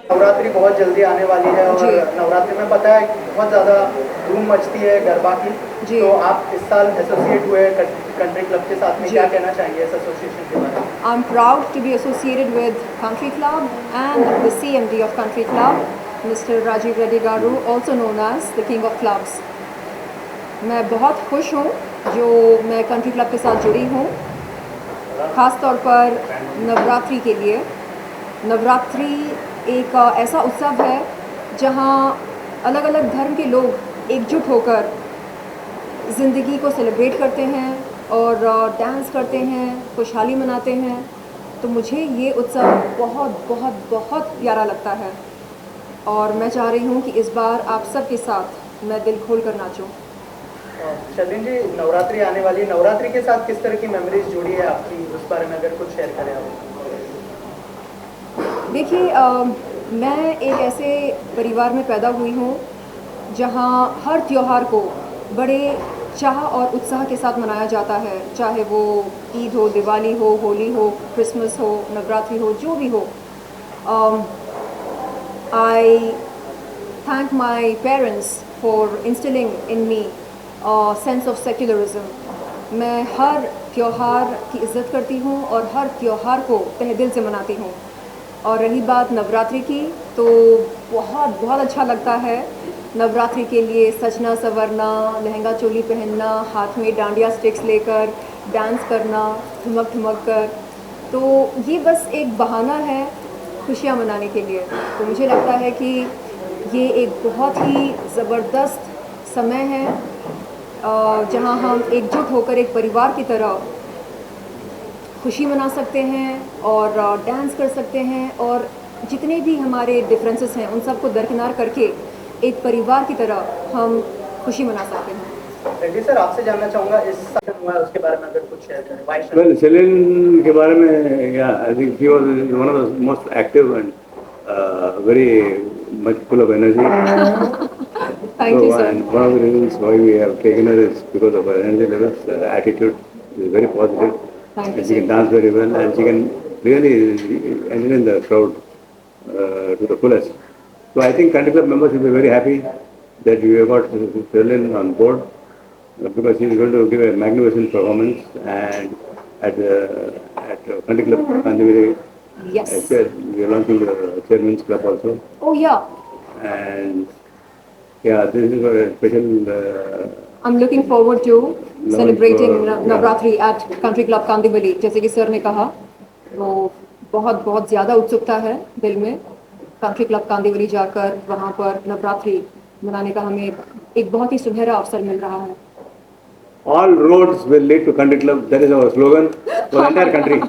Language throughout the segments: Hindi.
नवरात्रि बहुत जल्दी आने वाली है और नवरात्रि में पता है बहुत ज़्यादा धूम मचती है गरबा की। जी। तो आप इस साल एसोसिएट हुए कंट्री क्लब के साथ में, क्या कहना चाहेंगे इस एसोसिएशन के बारे में? I'm proud to be associated with Country Club and the CMD of Country Club, Mr. Rajiv Reddy Garu, also known as the King of Clubs. मैं बहुत खुश हूँ जो मैं कंट्री क्लब के साथ जुड़ी हूँ, ख़ास तौर पर नवरात्रि के लिए। नवरात्रि एक ऐसा उत्सव है जहाँ अलग अलग धर्म के लोग एकजुट होकर ज़िंदगी को सेलिब्रेट करते हैं और डांस करते हैं, खुशहाली मनाते हैं। तो मुझे ये उत्सव बहुत बहुत बहुत प्यारा लगता है और मैं चाह रही हूँ कि इस बार आप सबके साथ मैं दिल खोल कर नाचूँ। शर्लिन जी, नवरात्रि आने वाली है, नवरात्रि के साथ किस तरह की मेमोरीज जुड़ी है आपकी, उस बारे में अगर कुछ शेयर करें आप। देखिए, मैं एक ऐसे परिवार में पैदा हुई हूँ जहाँ हर त्योहार को बड़े चाह और उत्साह के साथ मनाया जाता है, चाहे वो ईद हो, दिवाली हो, होली हो, क्रिसमस हो, नवरात्रि हो, जो भी हो। आई thank my parents for instilling in me a sense of secularism। मैं हर त्योहार की इज़्ज़त करती हूँ और हर त्योहार को तहे दिल से मनाती हूँ। और रही बात नवरात्रि की, तो बहुत बहुत अच्छा लगता है नवरात्रि के लिए सजना संवरना, लहंगा चोली पहनना, हाथ में डांडिया स्टिक्स लेकर डांस करना ठुमक ठुमक कर। तो ये बस एक बहाना है खुशियाँ मनाने के लिए। तो मुझे लगता है कि ये एक बहुत ही ज़बरदस्त समय है जहाँ हम एकजुट होकर एक परिवार की तरह खुशी मना सकते हैं और डांस कर सकते हैं और जितने भी हमारे डिफरेंसेस हैं उन सबको दरकिनार करके एक परिवार की तरह हम खुशी मना सकते हैं। रेड्डी सर, आपसे जानना चाहूँगा इस साल हुआ है उसके बारे में अगर कुछ शेयर करें। वाई शर्लिन? Well, Celine के बारे में, yeah, I think he was one of the most active and very much full of energy. Thank you, sir. And one of the reasons why we have taken her is because of her energy levels, her attitude is very positive. Thank you, And she can sir. dance very well, and she can really entertain the crowd to the fullest. So I think country club members will be very happy that we have got Celine on board, because he is going to give a magnificent performance. And at Country Club Kandiviri, Yes. I said we are launching the Chairman's Club also. Oh yeah. And yeah, this is a special. I'm looking forward to celebrating yeah. Navratri at Country Club Kandivali. जैसे कि सर ने कहा, तो बहुत बहुत ज़्यादा उत्सुकता है दिल में कंट्री क्लब कांदीवली जाकर वहाँ पर नवरात्रि मनाने का हमें एक बहुत ही सुनहरा अवसर मिल रहा है। All roads will lead to Country Club. That is our slogan for the entire country.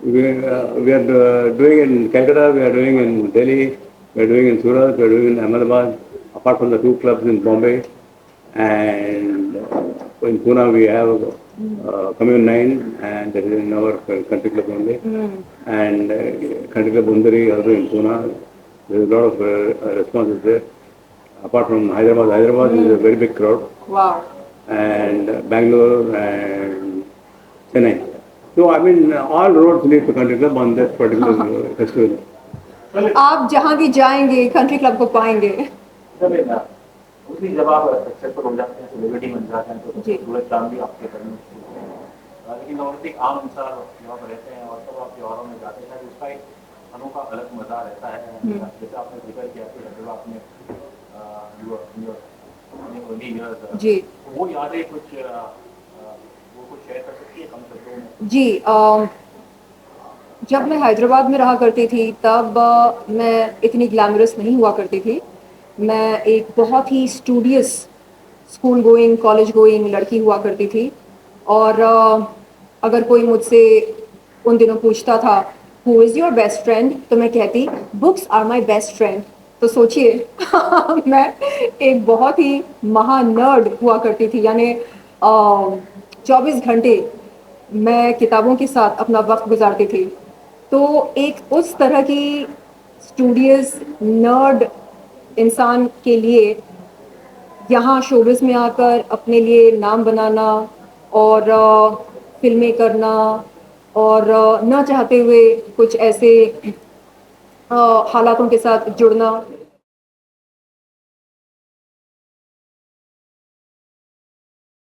We are doing in Calcutta, we are doing in Delhi, we are doing in Surat, we are doing in Ahmedabad, apart from the 2 clubs in Bombay. And in Pune we have Commune 9, and that is in our Country Club only. And Country Club Undari also in Pune. There is a lot of responses there. Apart from Hyderabad is a very big crowd. Wow. And Bangalore and Chennai. So I mean, all roads lead to Country Club on that particular festival. आप जहाँ भी जाएंगे कंट्री क्लब को पाएंगे। उसी जब आप सक्सेसफुल हो जाते हैं, सेलिब्रिटी बन जाते हैं, तो पूरे काम भी आपके करने शुरू होते हैं। लेकिन नॉर्मली आम इंसान जब आप रहते हैं और तब आप त्योहारों में जाते हैं, तो उसका एक अनोखा अलग मजा रहता है। जैसे आपने जिक्र किया कि जब आपने जी वो यादें कुछ वो कुछ शेयर कर सकती है कम शब्दों में? जी, जब मैं हैदराबाद में रहा करती थी तब मैं इतनी ग्लैमरस नहीं हुआ करती थी। मैं एक बहुत ही studious school going, college going लड़की हुआ करती थी। और अगर कोई मुझसे उन दिनों पूछता था who is your best friend, तो मैं कहती books are my best friend. तो सोचिए मैं एक बहुत ही महानर्ड हुआ करती थी, यानी 24 घंटे मैं किताबों के साथ अपना वक्त गुजारती थी। तो एक उस तरह की स्टूडियस नर्ड इंसान के लिए यहाँ शोबिज़ में आकर अपने लिए नाम बनाना और फिल्में करना और न चाहते हुए कुछ ऐसे हालातों के साथ जुड़ना